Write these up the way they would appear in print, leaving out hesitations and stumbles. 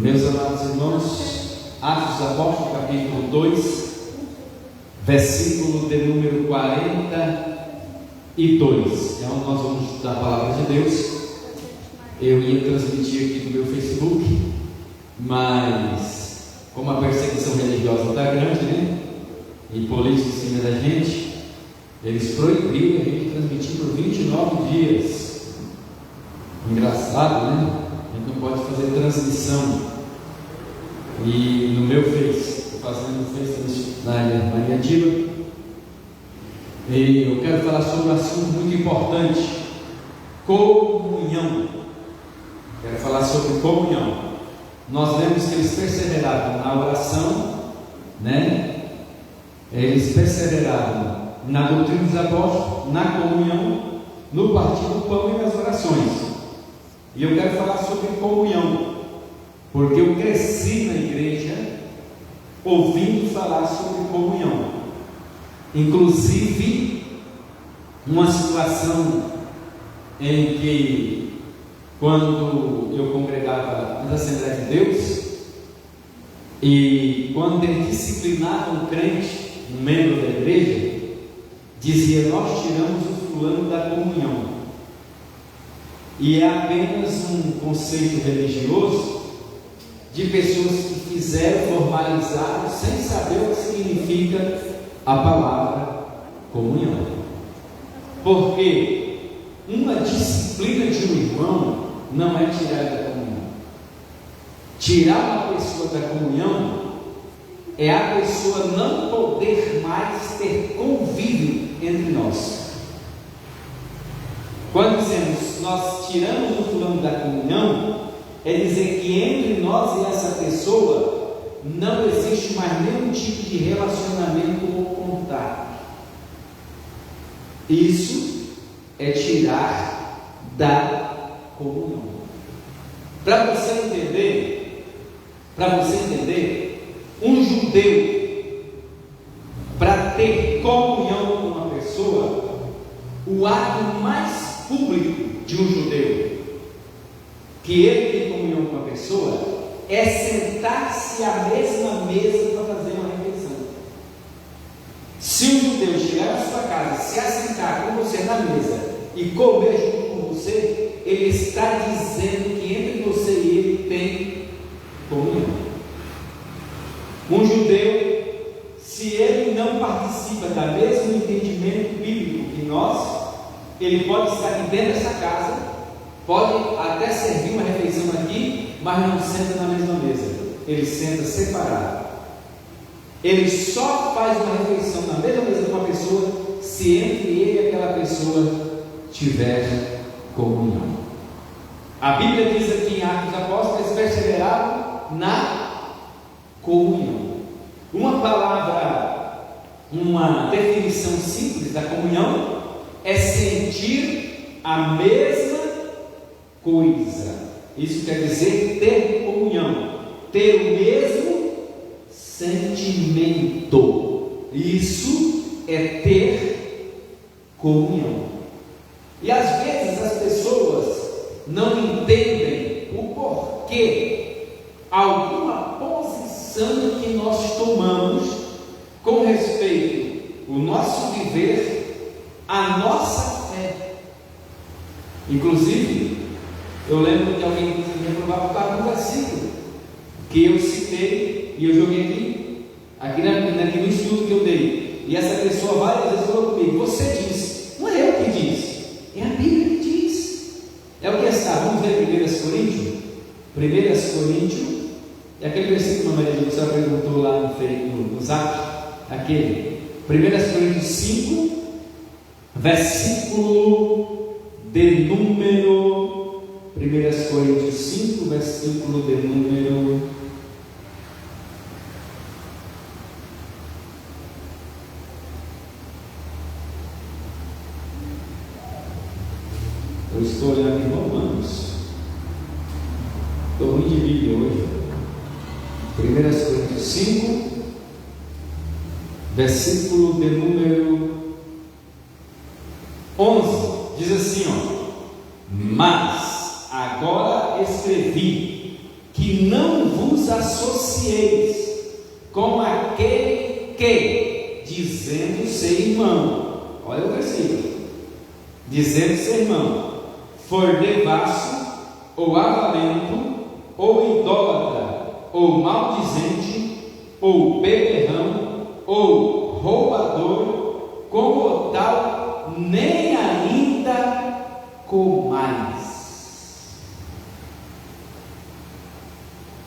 Meus amados irmãos, Atos dos Apóstolos, capítulo 2, versículo de número 42. É onde nós vamos estudar a palavra de Deus. Eu ia transmitir aqui no meu Facebook, mas como a perseguição religiosa está grande, né? E política em cima da gente, eles proibiram a gente transmitir por 29 dias. Engraçado, né? A gente não pode fazer transmissão. E no meu Face, estou fazendo Face na minha diva. E eu quero falar sobre um assunto muito importante: comunhão. Quero falar sobre comunhão. Nós vemos que eles perseveraram na oração, né? Eles perseveraram na doutrina dos apóstolos, na comunhão, no partir do pão e nas orações. E eu quero falar sobre comunhão, porque eu cresci na igreja ouvindo falar sobre comunhão. Inclusive, uma situação em que, quando eu congregava na Assembleia de Deus, e quando ele disciplinava um crente, um membro da igreja, dizia: nós tiramos o fulano da comunhão. E é apenas um conceito religioso de pessoas que fizeram, formalizaram, sem saber o que significa a palavra comunhão. Porque uma disciplina de um irmão não é tirar da comunhão. Tirar uma pessoa da comunhão é a pessoa não poder mais ter convívio entre nós. Quando dizemos nós tiramos o fulano da comunhão, é dizer que entre nós e essa pessoa não existe mais nenhum tipo de relacionamento ou contato. Isso é tirar da comunhão. Para você entender, um judeu, para ter comunhão com uma pessoa, o ato mais público de um judeu que ele tem comunhão com a pessoa é sentar-se à mesma mesa para fazer uma refeição. Se um judeu chegar na sua casa, se assentar com você na mesa e comer junto com você, ele está dizendo que entre você e ele tem comunhão. Um judeu, se ele não participa do mesmo entendimento bíblico que nós, ele pode estar aqui dentro dessa casa, pode até servir uma refeição aqui, mas não senta na mesma mesa. Ele senta separado. Ele só faz uma refeição na mesma mesa com uma pessoa se entre ele e aquela pessoa tiver comunhão. A Bíblia diz aqui em Atos dos Apóstolos que eles perseveraram na comunhão. Uma palavra, uma definição simples da comunhão é sentir a mesma coisa. Isso quer dizer ter comunhão, ter o mesmo sentimento. Isso é ter comunhão. E às vezes as pessoas não entendem o porquê alguma posição que nós tomamos com respeito ao nosso viver, a nossa fé. Inclusive, eu lembro que alguém me reprovava por causa do versículo que eu citei e eu joguei aqui no estudo que eu dei. E essa pessoa várias vezes falou comigo: você disse, não é eu que disse, é a Bíblia que diz. É o que está. Vamos ver 1 Coríntios. 1 Coríntios, é aquele versículo que a Maria perguntou lá no Zap, aquele 1 Coríntios 5, versículo de número 1 Coríntios 5, versículo de número 'Eu estou olhando em Romanos, estou ruim de Bíblia hoje. 1 Coríntios 5, versículo de número 11, diz assim: mas agora escrevi que não vos associeis com aquele que, dizendo ser irmão, olha o versículo, dizendo ser irmão, for devasso, ou avarento, ou idólatra, ou maldizente, ou beberrão, ou roubador, como tal, nem ainda comais.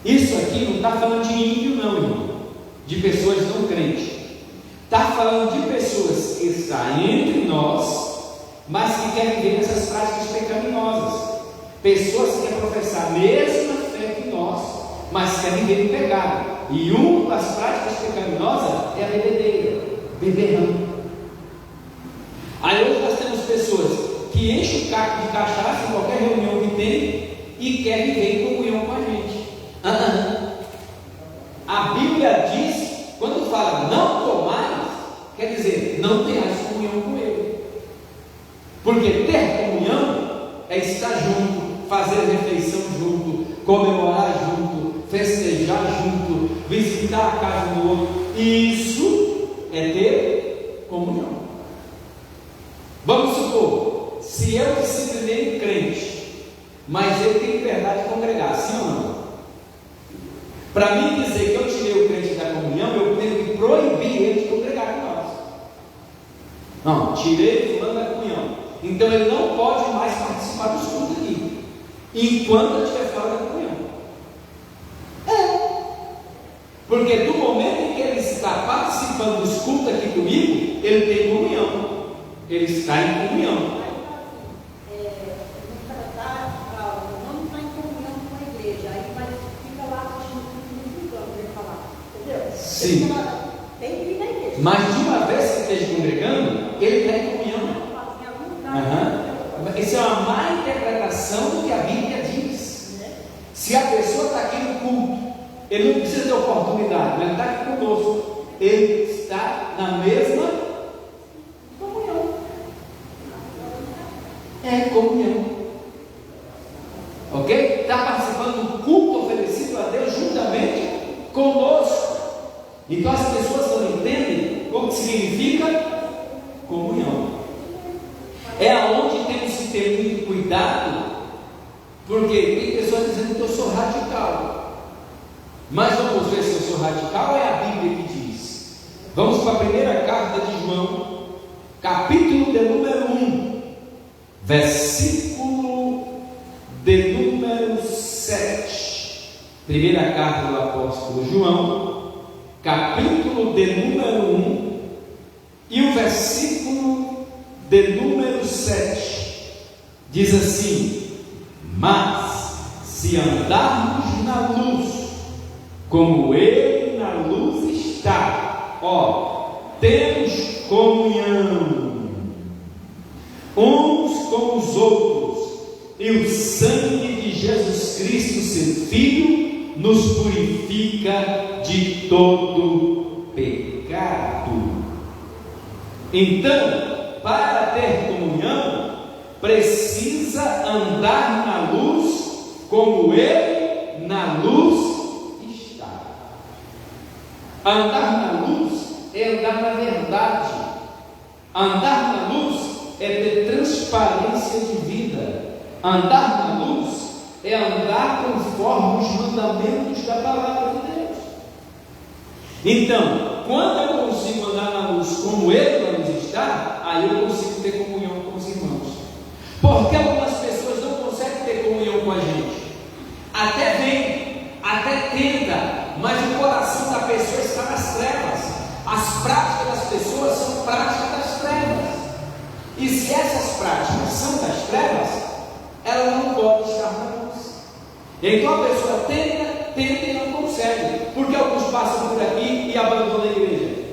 Isso aqui não está falando de ímpio, não, irmão, de pessoas não crentes. Está falando de pessoas que estão entre nós, mas que querem viver nessas práticas pecaminosas. Pessoas que querem professar a mesma fé que nós, mas querem viver em pecado. E uma das práticas pecaminosas é a bebedeira, beberrão. Aí hoje nós temos pessoas que enchem o caco de cachaça em qualquer reunião que tem e querem viver em comunhão com a gente. A Bíblia diz, quando fala não comais, quer dizer, não tenhas comunhão com Ele. Porque ter comunhão é estar junto, fazer refeição junto, comemorar junto, festejar junto, visitar a casa do outro. Isso é ter comunhão. Vamos supor, se eu disciplinei um crente, mas ele tem liberdade de congregar, sim ou não? Para mim dizer que eu tirei o crente da comunhão, eu tenho que proibir ele de congregar com nós. Não, tirei o fulano da comunhão. Então ele não pode mais participar dos cultos aqui, enquanto eu estiver fora da comunhão. Porque do momento em que ele está participando dos cultos aqui comigo, ele tem comunhão. Ele está em comunhão. Sim. Mas de uma vez que esteja congregando, ele está em comunhão. Isso é uma má interpretação do que a Bíblia diz. Se a pessoa está aqui no culto, ele não precisa ter oportunidade, mas ele está aqui conosco. Ele está na mesma comunhão. É comunhão. Ok? Está participando do culto oferecido a Deus juntamente conosco. Então as pessoas não entendem o que significa comunhão. É aonde temos que ter muito cuidado, porque tem pessoas dizendo que eu sou radical. Mas vamos ver se eu sou radical, é a Bíblia que diz. Vamos para a primeira carta de João, capítulo de número 1, versículo de número 7. Primeira carta do apóstolo João, capítulo de número 1 e o versículo de número 7 diz assim: mas se andarmos na luz, como Ele na luz está, temos comunhão uns com os outros, e o sangue de Jesus Cristo, seu Filho, nos purifica de todo pecado. Então, para ter comunhão, precisa andar na luz, como Ele na luz está. Andar na luz é andar na verdade. Andar na luz é ter transparência de vida. Andar na luz é andar conforme os mandamentos da palavra de Deus. Então, quando eu consigo andar na luz como Ele na luz está, aí eu consigo ter comunhão com os irmãos. Porque algumas pessoas não conseguem ter comunhão com a gente. Até vem, até tenta, mas o coração da pessoa está nas trevas. As práticas das pessoas são práticas das trevas. E se essas práticas são das trevas, ela não pode estar na luz. Então a pessoa tenta e não consegue, porque alguns passam por aqui e abandonam a igreja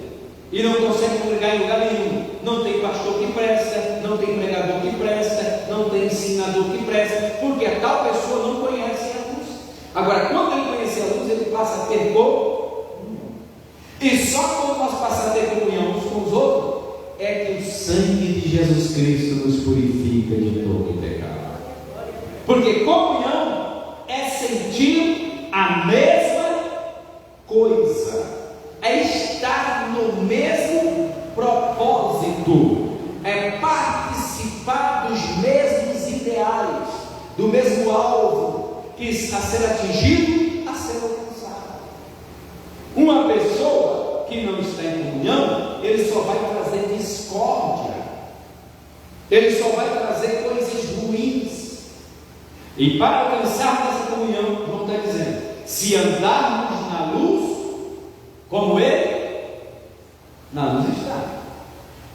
e não conseguem congregar em lugar nenhum. Não tem pastor que presta, não tem pregador que presta, não tem ensinador que presta, porque a tal pessoa não conhece a luz. Agora, quando ele conhecer a luz, ele passa a ter comunhão. E só quando nós passamos a ter comunhão uns com os outros é que o sangue de Jesus Cristo nos purifica de todo pecado. Porque comunhão é sentir a a mesma coisa, é estar no mesmo propósito, é participar dos mesmos ideais, do mesmo alvo que está a ser atingido, a ser alcançado. Uma pessoa que não está em comunhão, ele só vai trazer discórdia, ele só vai trazer coisas ruins. E para alcançarmos essa comunhão, João está dizendo: se andarmos na luz, como Ele na luz está,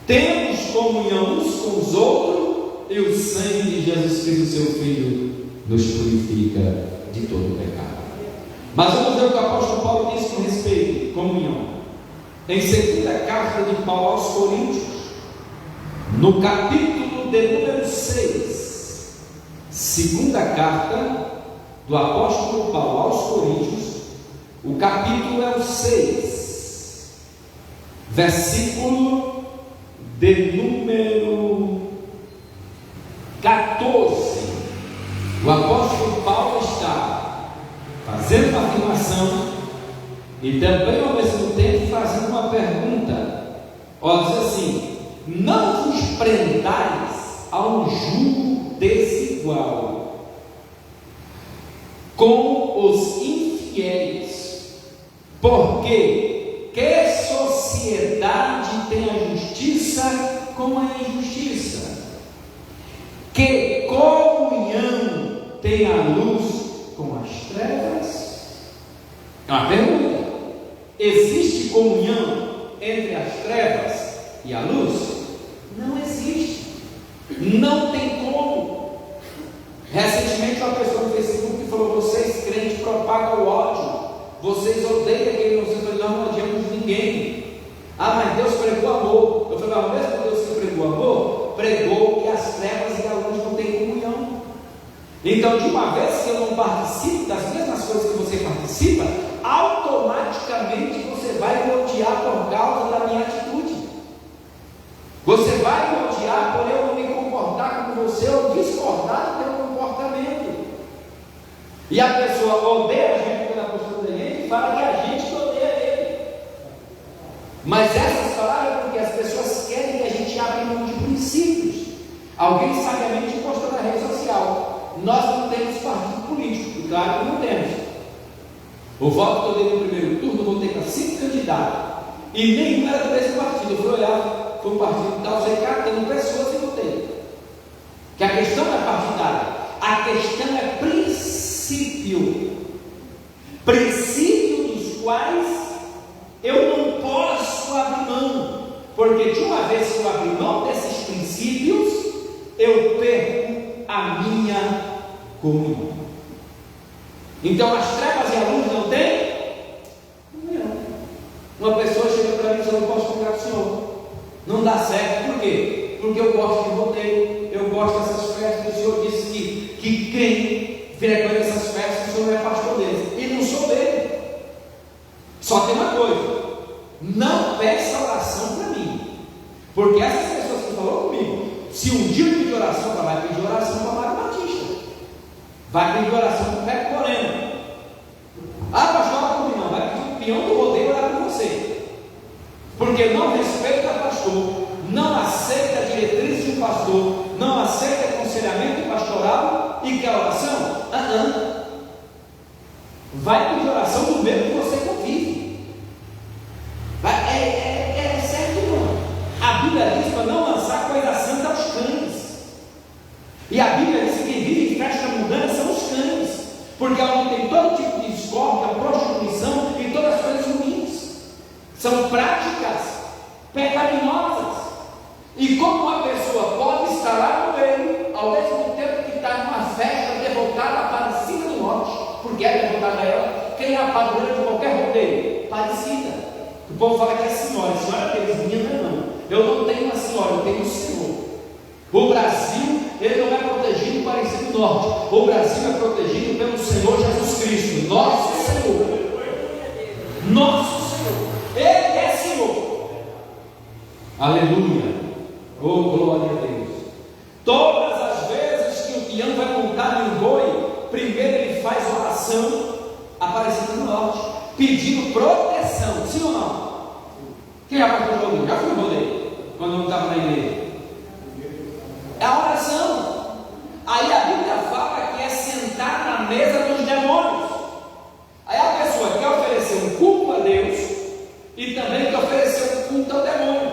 temos comunhão uns com os outros, e o sangue de Jesus Cristo, seu Filho, nos purifica de todo pecado. Mas vamos ver o que o apóstolo Paulo diz com respeito à comunhão. Em segunda carta de Paulo aos Coríntios, no capítulo de número 6, segunda carta do apóstolo Paulo aos Coríntios, o capítulo é o 6, versículo de número 14. O apóstolo Paulo está fazendo uma afirmação e também ao mesmo tempo fazendo uma pergunta. Olha, diz assim: não vos prendais a um jugo desigual com os infiéis, porque que sociedade tem a justiça com a injustiça? Que comunhão tem a luz com as trevas? É uma pergunta. Existe comunhão entre as trevas e a luz? Não existe. Não tem como. Recentemente uma pessoa no Facebook falou: vocês crentes propagam o ódio, vocês odeiam aquele não sei. Eu falei: não odiamos ninguém. Ah, mas Deus pregou amor. Eu falei: mas mesmo Deus que pregou amor, pregou que as trevas e a luz não têm comunhão. Então, de uma vez que eu não participo das mesmas coisas que você participa, automaticamente você vai me odiar por causa da minha atitude. Você vai me odiar por eu não me comportar como você ou discordar do teu comportamento. E a pessoa odeia a gente pela postura dele e fala que a gente odeia ele. Mas essas palavras é porque as pessoas querem que a gente abra mão de princípios. Alguém sabiamente postou na rede social: nós não temos partido político. Claro que não temos. O voto que eu dei no primeiro turno, eu votei para 5 candidatos e nenhum era do mesmo partido. Eu fui olhar, foi um partido tal, sei cá, tendo pessoas e votei. Que a questão não é partidária, a questão é princípio. Princípio dos quais eu não posso abrir mão, porque de uma vez que eu abrir mão desses princípios, eu perco a minha comunhão. Então as trevas e a luz não têm comunhão. Uma pessoa chega para mim e diz: eu não posso ficar com o senhor, não dá certo. Por quê? Porque eu gosto de rodeio, eu gosto dessas festas. O senhor disse que quem frequenta essas festas, o senhor não é pastor deles. E não sou dele. Só tem uma coisa: não peça oração para mim, porque essas pessoas que falaram comigo, se um dia eu pedir oração, ela vai pedir oração para Mário Batista, vai pedir oração para o Pepe Moreno. Ah, pastor, ora comigo não, vai pedir o peão do rodeio orar por você, porque não respeita pastor, não aceita a diretriz de um pastor, não aceita aconselhamento pastoral e quer oração? Vai pedir oração do mesmo que você convive. É certo, não? A Bíblia diz para não lançar coisa santa aos cães. E a Bíblia diz que quem vive em festa mundana são os cães, porque onde tem todo tipo de discórdia, prostituição e todas as coisas ruins, são práticas pecaminosas. E como uma pessoa pode estar lá no meio, ao mesmo tempo que está numa festa devocada para Aparecida do Norte, porque é devocada a ela, quem é a padrona de qualquer rodeio? Aparecida. O povo fala que é senhora deles, minha não. Eu não tenho uma senhora, eu tenho um senhor. O Brasil, ele não é protegido por Aparecida do Norte. O Brasil é protegido pelo Senhor Jesus Cristo, nosso Senhor. Nosso Senhor. Ele é Senhor. Aleluia. Oh, glória a Deus. Todas as vezes que o peão vai montar no boi, primeiro ele faz oração a Aparecida do Norte, pedindo proteção, sim ou não? Quem já foi no rodeio? Já fui no rodeio, quando não estava na igreja. É a oração. Aí a Bíblia fala que é sentar na mesa dos demônios. Aí a pessoa quer oferecer um culto a Deus e também quer oferecer um culto ao demônio.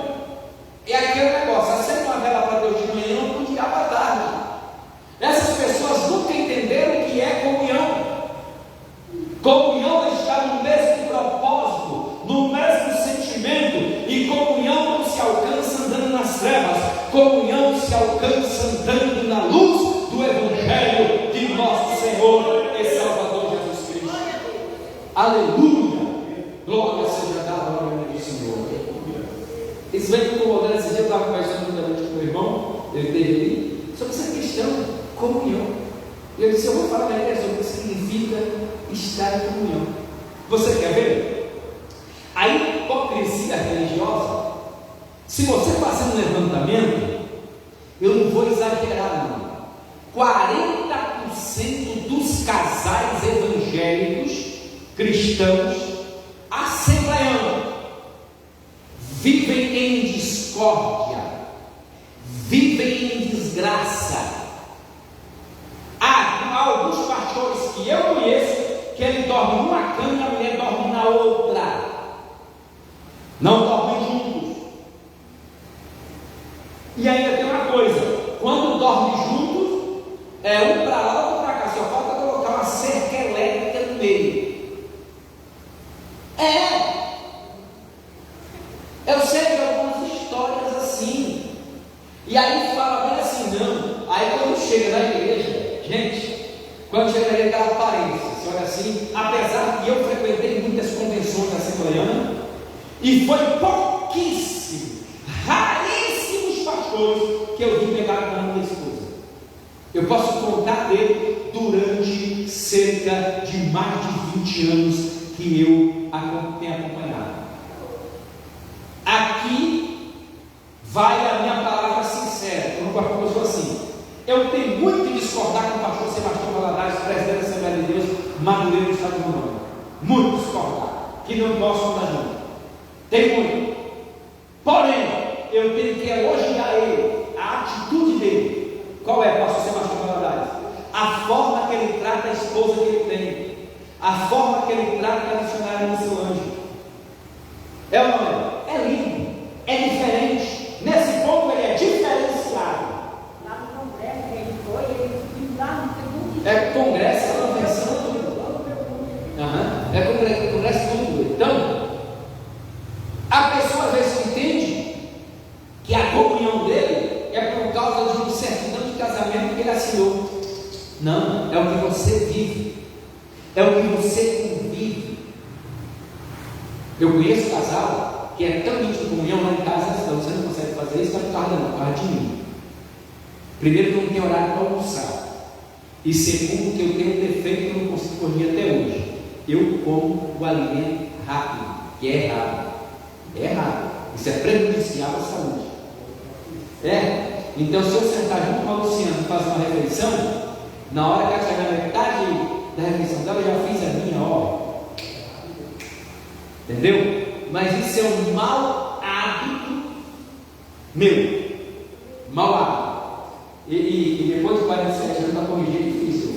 E aquele negócio, acende uma vela para Deus de manhã e um diabo à tarde. Essas pessoas nunca entenderam o que é comunhão. Comunhão é estar no mesmo propósito, no mesmo sentimento. E comunhão não se alcança andando nas trevas. Comunhão se alcança andando na luz do Evangelho de nosso Senhor e Salvador Jesus Cristo. Aleluia! Glória seja dada ao nome do Senhor. Isso vem me incomodando. Esse dia eu estava conversando juntamente com o meu irmão, ele teve ali, sobre essa questão de comunhão. E eu disse: eu vou falar na igreja sobre o que significa estar em comunhão. Você quer ver? A hipocrisia religiosa, se você fazer um levantamento, eu não vou exagerar não, 40% dos casais evangélicos cristãos assembleianos vivem em discórdia, vivem em desgraça. Há alguns pastores que eu conheço que ele dorme numa cama e a mulher dorme na outra, não dormem juntos. E ainda tem uma coisa: quando dorme juntos, é um para lá, outro para cá, só falta colocar uma cerca elétrica no meio. Eu sei de algumas histórias assim. E aí fala bem assim, não. Aí quando chega na igreja, gente, quando chega na igreja, aquela aparência, você olha assim, apesar que eu frequentei muitas convenções assembleianas, e foi pouquíssimo, raríssimos pastores que eu vi pegar com a minha esposa. Eu posso contar dele durante cerca de mais de 20 anos que eu tenho acompanhado. Aqui vai a minha palavra sincera. Eu não gosto de pessoa assim. Eu tenho muito que discordar com o pastor Sebastião Valadares, presidente da Assembleia de Deus, Madureira do Estado do Rio. Muito discordar, que não posso andar junto. Tem muito. Porém, eu tenho que elogiar ele, a atitude dele. Qual é, pastor Sebastião Valadares? A forma que ele trata a esposa que ele tem, a forma que ele trata a missionária no seu anjo. É ou não é? É lindo, é diferente. Nesse ponto ele é diferenciado. Lá no congresso que ele foi, ele lá no segundo. É congresso, é convenção, tudo. É congresso, tudo. Então, a pessoa às vezes entende que a comunhão dele é por causa de um certidão de casamento que ele assinou. Não, é o que você vive, é o que você convive. Eu conheço um casal que é tão íntimo de comunhão lá em casa, então você não consegue fazer isso, está por causa não, por causa de mim. Primeiro, que eu não tenho horário para almoçar, e segundo, que eu tenho um defeito que eu não consigo corrigir até hoje. Eu como o alimento rápido, que é errado. É errado, isso é prejudicial à saúde. Então, se eu sentar junto com a Luciana e fazer uma refeição, na hora que ela chegar na metade da refeição dela, eu já fiz a minha, entendeu? Mas isso é um mau hábito meu, mau hábito. E depois de 47 anos para corrigir é difícil.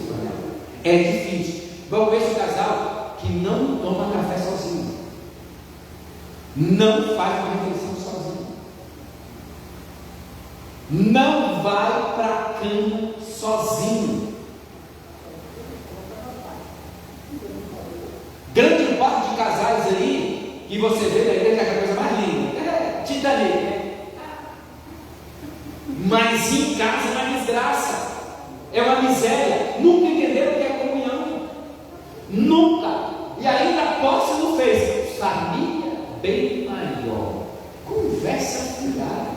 É difícil. Vamos ver esse casal que não toma café sozinho, não faz uma refeição sozinho, não vai para a cama sozinho. Grande parte de casais aí que você vê na igreja é a coisa mais linda, Titanic, mas em casa é uma desgraça, é uma miséria. Nunca entenderam o que é comunhão, nunca. E ainda posta no Facebook, família bem maior, conversa fiada.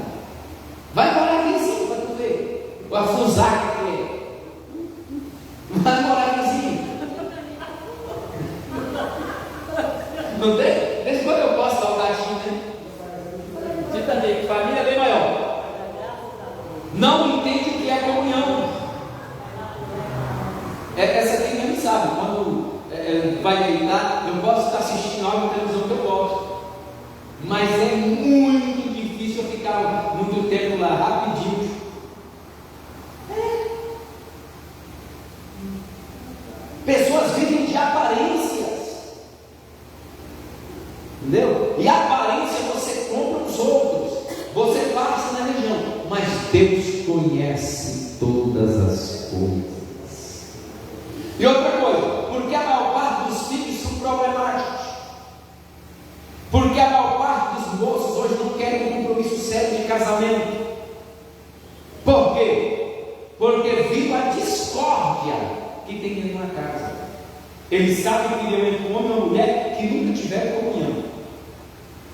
Vai morar vizinho para tu ver o afusaca que é. Vai morar vizinho. Não tem? Depois eu posso dar o gatinho, né? Titanic, família bem maior. Não entende o que é comunhão. Essa aqui nem sabe. Quando vai deitar, eu posso estar assistindo algo na televisão que eu gosto, mas é muito difícil eu ficar muito tempo lá, rapidinho. Pessoas vivem de aparências, entendeu? E a aparência você compra os outros, você passa na região, mas Deus conhece todas as coisas. E outra coisa, porque a maior parte dos filhos são problemáticos, porque a maior parte dos moços hoje não querem um compromisso sério de casamento. Por quê? Porque vive a discórdia que tem dentro de uma casa. Eles sabem que Deus é um homem ou uma mulher que nunca tiveram comunhão.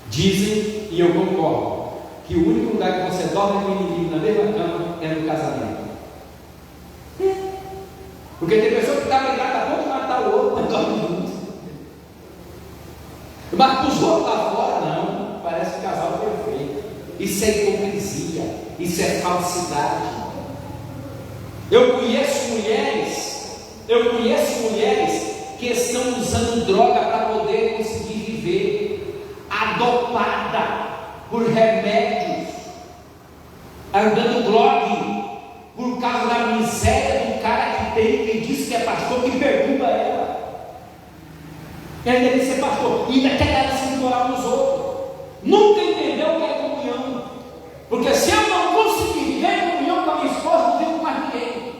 Dizem, e eu concordo, que o único lugar que você dorme com o inimigo na mesma cama é no casamento. Porque tem pessoa que está brigada a ponto de matar o outro, mas dorme junto. Mas para os outros lá fora, não. Parece um casal perfeito. Isso é hipocrisia, isso é falsidade. Eu conheço mulheres que estão usando droga para poder conseguir viver, adopada por remédios, andando drogue, por causa da miséria do cara que tem, que diz que é pastor, que perturba ela. Ela deve ser pastor, e ainda quer ela se ignorar nos outros. Nunca entendeu o que é comunhão. Porque se eu não conseguir viver em comunhão com a minha esposa, não vivo com mais ninguém.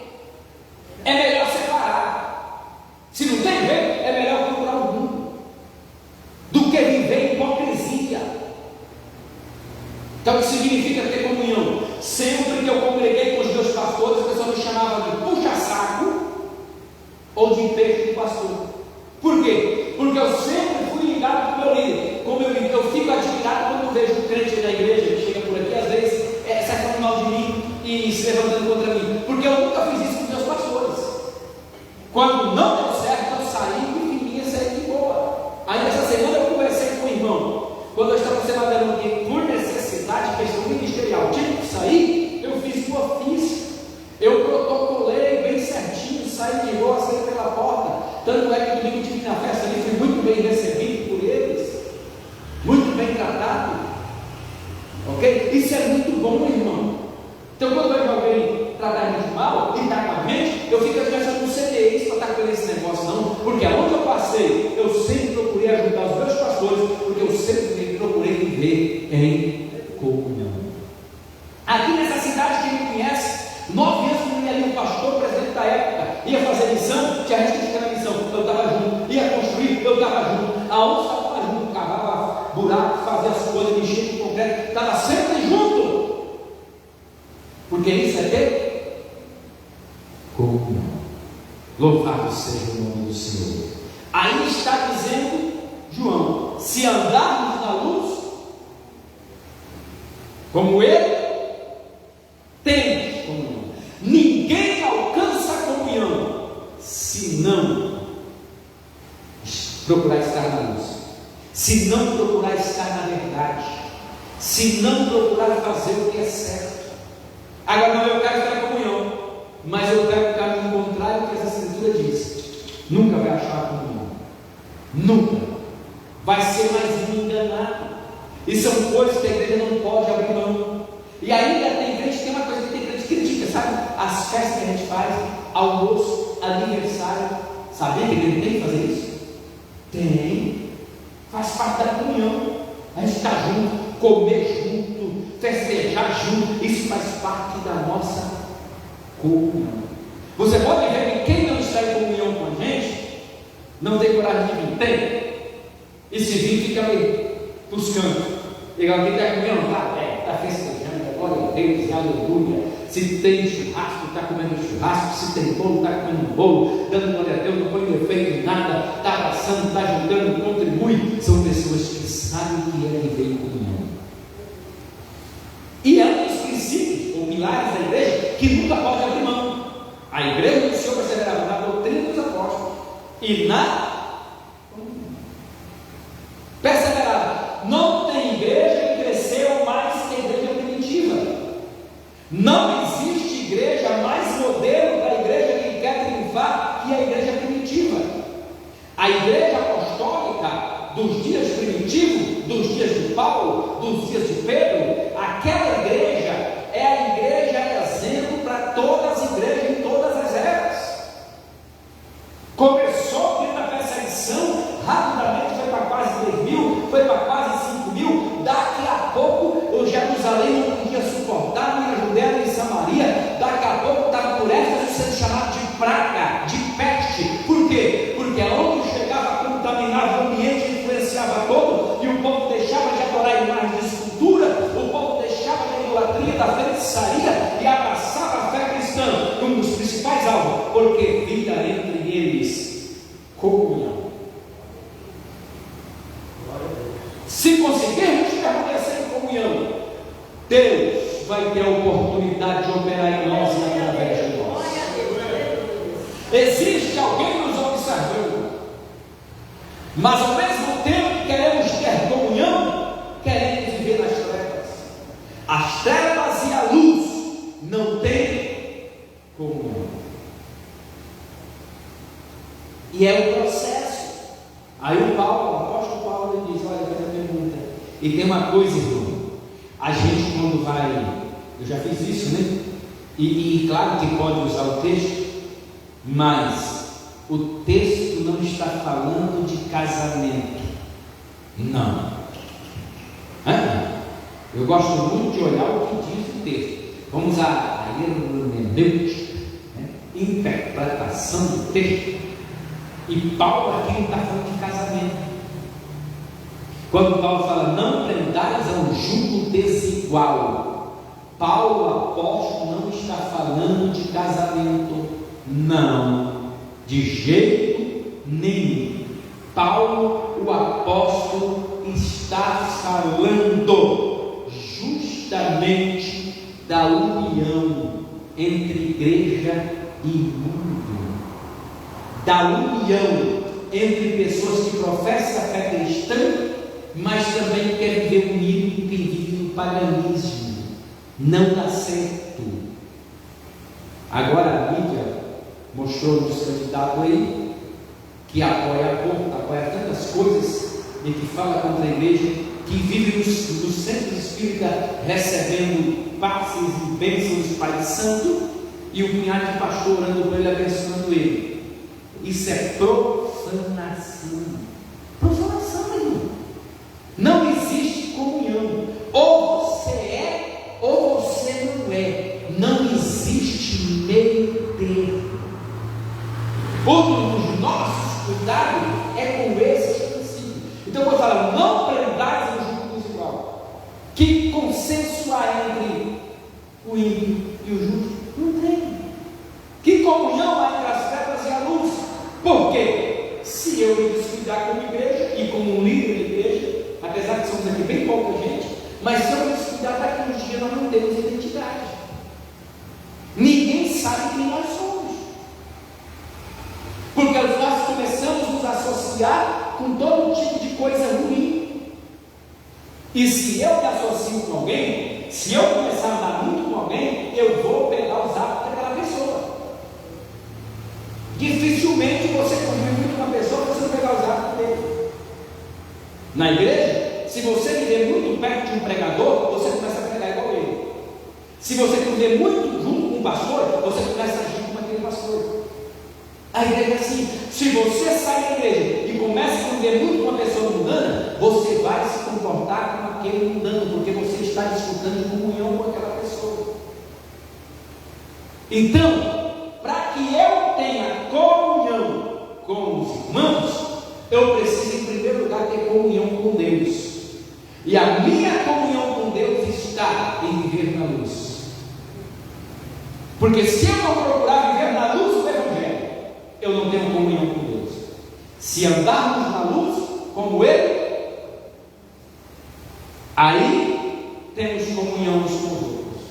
É melhor separar. Se não tem jeito, é melhor procurar o mundo do que viver em hipocrisia. Então o que significa ter comunhão? Sempre que eu congreguei com os meus pastores, a pessoa me chamava de puxa-saco ou de peixe do pastor. Por quê? Porque eu sempre fui ligado com o meu líder. Como eu fico admirado quando vejo um crente da igreja que chega por aqui, às vezes sai falando mal de mim e se levantando contra mim. Porque eu nunca fiz isso com meus pastores. Quando não deu certo, eu saí e vinha sair de boa. Aí essa semana eu conversei com o irmão. Quando eu estava trabalhando aqui por necessidade, questão ministerial, tive que sair, eu fiz o ofício. Eu protocolei bem certinho, saí de boa, saí pela porta. Tanto é que domingo tive na festa ali, fui muito bem recebido por eles, muito bem tratado. Ok? Isso é muito bom, irmão. Então quando eu vejo alguém tratar a gente mal e está com a gente, eu fico pensando, não seria isso para estar com esse negócio não, porque aonde eu passei, eu sempre procurei ajudar os meus pastores, porque eu sempre procurei viver em comunhão. Aqui nessa cidade, quem me conhece, 9 anos que eu ia ali, um pastor, presidente da época, ia fazer missão, tinha gente que tinha na missão, eu estava junto, ia construir, eu estava junto, aonde estava junto, cavava buraco, fazia as coisas, mexia com concreto, estava sempre junto, porque isso é ter comunhão. Louvado seja o nome do Senhor. Aí está dizendo João: se andarmos na luz, como ele, temos comunhão. Ninguém alcança a comunhão se não procurar estar na luz, se não procurar estar na verdade, se não procurar fazer o que é certo. Agora não, eu quero estar em comunhão, mas eu quero o caminho contrário do que essa escritura diz. Nunca vai achar a comunhão, nunca. Vai ser mais um enganado. E são coisas que a igreja não pode abrir mão. E ainda tem crente, tem uma coisa que tem crente que critica, sabe? As festas que a gente faz, almoço, aniversário. Sabia que a igreja tem que fazer isso? Tem. Faz parte da comunhão. A gente está junto, comer junto, festejar junto. Isso faz parte da nossa comunhão. Você pode ver que quem não está em comunhão com a gente não tem coragem de vir. Tem. E se vir, fica aí buscando. E alguém está comendo, está festejando, glória a Deus, aleluia. Se tem churrasco, está comendo churrasco. Se tem bolo, está comendo bolo, dando glória a Deus, não põe defeito em nada, está abraçando, está ajudando, contribui. São pessoas que sabem o que é viver em comunhão. E é um dos princípios ou pilares da igreja que nunca pode abrir mão. A igreja do Senhor perseverava na doutrina dos apóstolos e na perseverava. Não tem igreja que cresceu mais que a igreja primitiva. Não existe igreja mais modelo da igreja que quer triunfar que a igreja primitiva. A A igreja apostólica dos dias primitivos, dos dias de Paulo, dos dias de Pedro, aquela igreja é a igreja exemplo para todas as igrejas em todas as eras. Começou dentro da perseguição, rapidamente foi para quase 3.000, foi para quase 5.000. Daqui a pouco o Jerusalém não podia suportar, nem a Judéia nem Samaria. Daqui a pouco estava por essa sendo chamado de praga, de peste. Por quê? Porque aonde chegava contaminava o ambiente, influenciava todo, e o povo deixava de adorar imagens de escultura, o povo deixava da idolatria, da feitiçaria e abraçava a fé cristã, um dos principais alvos, porque via entre eles comunhão. Se conseguirmos permanecer em comunhão, Deus vai ter a oportunidade de operar em nós e através de nós. Existe alguém nos observando, mas ao mesmo tempo que queremos ter comunhão, queremos viver nas trevas. As trevas e a luz não têm comunhão. E é um processo. Aí o apóstolo Paulo diz: olha, faz a pergunta. E tem uma coisa, irmão, a gente quando vai, eu já fiz isso, né? E claro que pode usar o texto, mas o texto não está falando de casamento. Não. Eu gosto muito de olhar o que diz o texto. Vamos à hermenêutica, interpretação do texto. E Paulo aqui não está falando de casamento. Quando Paulo fala, não prendais a um jugo desigual, Paulo, apóstolo, não está falando de casamento. Não, de jeito nenhum. Paulo, o apóstolo, está falando justamente da união entre igreja e mundo, da união entre pessoas que professam a fé cristã, mas também querem viver unido com quem vive no paganismo. Não dá certo. Agora a mídia mostrou-nos candidato aí que apoia aborto, apoia tantas coisas e que fala contra a igreja, que vive no centro espírita recebendo passes e bênçãos do Pai Santo, e o cunhado de pastor orando por ele, abençoando ele. Isso é profanação. Profanação, irmão. Não existe comunhão. Ou você é, ou você não é. Não existe meio termo. Um dos nossos cuidados é com esse princípio. Então, quando fala, não prendais o jugo desigual, que consenso há entre o ímpio e o justo? Não tem. Que comunhão há entre as trevas e a luz? Por quê? Se eu me descuidar como igreja e como um líder da igreja, apesar de somos aqui bem pouca gente, mas se eu me descuidar, daqui uns dias nós não temos identidade. Ninguém sabe quem nós somos. Porque nós começamos a nos associar com todo tipo de coisa ruim. E se eu me associo com alguém, se eu começar a andar muito com alguém, eu vou pegar os hábitos daquela pessoa. Dificilmente você convive muito com uma pessoa para você não pegar os hábitos dele. Na igreja, se você viver muito perto de um pregador, você começa a pregar igual ele. Se você viver muito junto com um pastor, você começa a agir como aquele pastor. A igreja é assim. Se você sai da igreja e começa a viver muito com uma pessoa mundana, você vai se comportar como aquele mundano, porque você está desfrutando de comunhão com aquela pessoa. Então, para que eu tenha comunhão com os irmãos, eu preciso em primeiro lugar ter comunhão com Deus. E a minha comunhão com Deus está em viver na luz. Porque se eu não procurar viver na luz do Evangelho, eu não tenho comunhão com Deus. Se andarmos na luz como Ele, aí temos comunhão uns com os outros.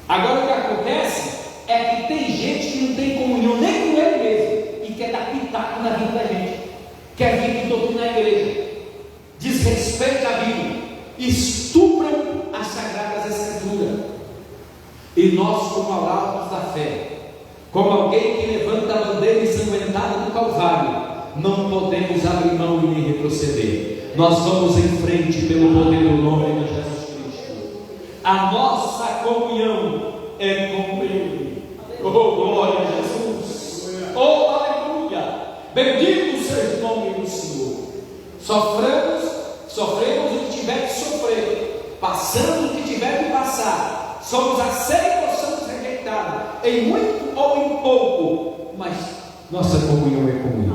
Agora o que acontece é que tem gente que não tem comunhão nem com Ele mesmo e quer dar pitaco na vida da gente, quer vir que doutrina na igreja, desrespeita a Bíblia, estupram as Sagradas Escrituras. E nós, como arautos da fé, como alguém que levanta a bandeira ensanguentada do Calvário, não podemos abrir mão e nem retroceder. Nós vamos em frente pelo poder do nome de Jesus Cristo. A nossa comunhão é com Ele. Oh, glória a Jesus! Oh, aleluia! Bendito seja o nome do Senhor. Sofremos o que tiver que sofrer, passando o que tiver que passar. Somos aceitos ou somos rejeitados, em muito ou em pouco, mas nossa comunhão é com Ele.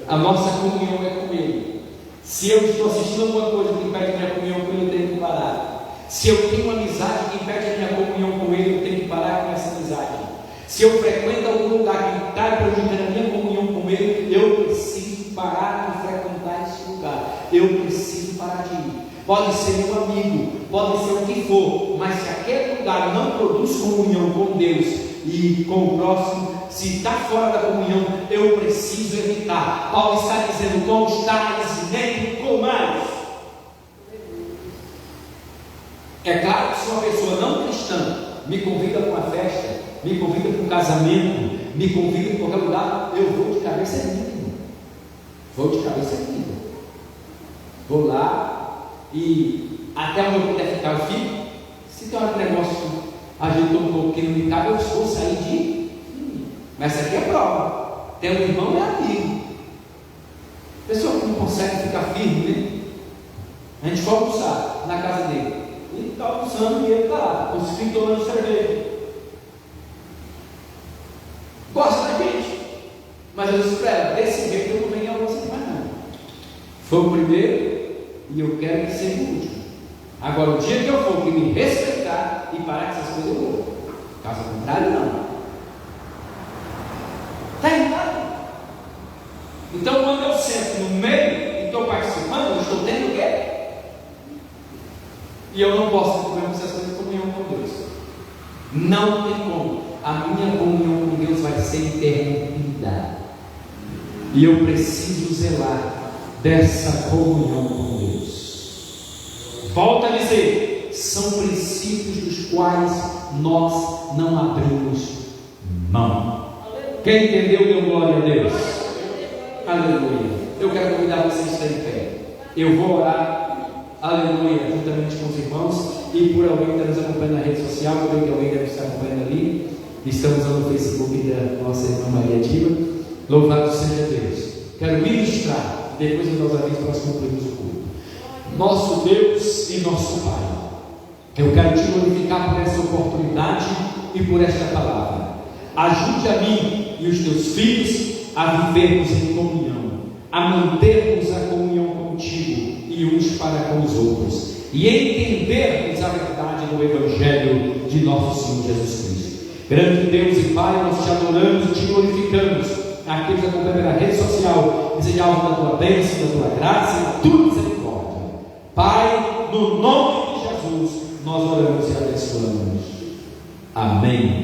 A nossa comunhão é com Ele. Se eu estou assistindo alguma coisa que impede a minha comunhão com Ele, eu tenho que parar. Se eu tenho uma amizade que impede a minha comunhão com Ele, eu tenho que parar com essa amizade. Se eu frequento algum lugar que está prejudicando a minha comunhão com Ele, eu preciso parar de frequentar esse lugar. Eu preciso parar de ir. Pode ser meu amigo, pode ser o que for, mas se aquele lugar não produz comunhão com Deus e com o próximo, se está fora da comunhão, eu preciso evitar. Paulo está dizendo: constais nem comais. É claro que se uma pessoa não cristã me convida para uma festa, me convida para um casamento, me convida para qualquer lugar, eu vou de cabeça erguida. Vou de cabeça erguida. Vou lá e até onde eu puder ficar, eu fico. Se tem um negócio agitou um pouco que não me cabe, eu vou sair de. Mas essa aqui é a prova. Tem um irmão e é amigo. Pessoa que não consegue ficar firme, né? A gente foi almoçar na casa dele. Ele está almoçando e ele está lá, com os filhos tomando cerveja. Gosta da gente, mas eu disse para ela: desse jeito eu não venho a almoçar mais não. Foi o primeiro e eu quero que seja o último. Agora, o dia que eu for que me respeitar e parar com essas coisas, eu vou. Caso contrário, não. Está errado. Então, quando eu sento no meio e estou participando, eu estou tendo guerra. E eu não posso comer essas coisas de comunhão com Deus. Não tem como. A minha comunhão com Deus vai ser interrompida. E eu preciso zelar dessa comunhão com Deus. Volto a dizer, são princípios dos quais nós não abrimos mão. Quem entendeu, deu glória a Deus. Aleluia. Eu quero convidar vocês a estarem em pé. Eu vou orar, aleluia, juntamente com os irmãos e por alguém que está nos acompanhando na rede social. Eu creio que alguém deve estar acompanhando ali. Estamos no Facebook da nossa irmã Maria Diva. Louvado seja Deus. Quero ministrar, depois de nós avisos, nós concluímos o culto. Nosso Deus e nosso Pai, eu quero te glorificar por essa oportunidade e por esta palavra. Ajude a mim e os teus filhos a vivermos em comunhão, a mantermos a comunhão contigo e uns para com os outros, e entendermos a verdade do Evangelho de nosso Senhor Jesus Cristo. Grande Deus e Pai, nós te adoramos e te glorificamos. Aqueles que acompanham pela rede social, desejamos da tua bênção, da tua graça e da tua misericórdia. Pai, no nome de Jesus, nós oramos e abençoamos. Amém.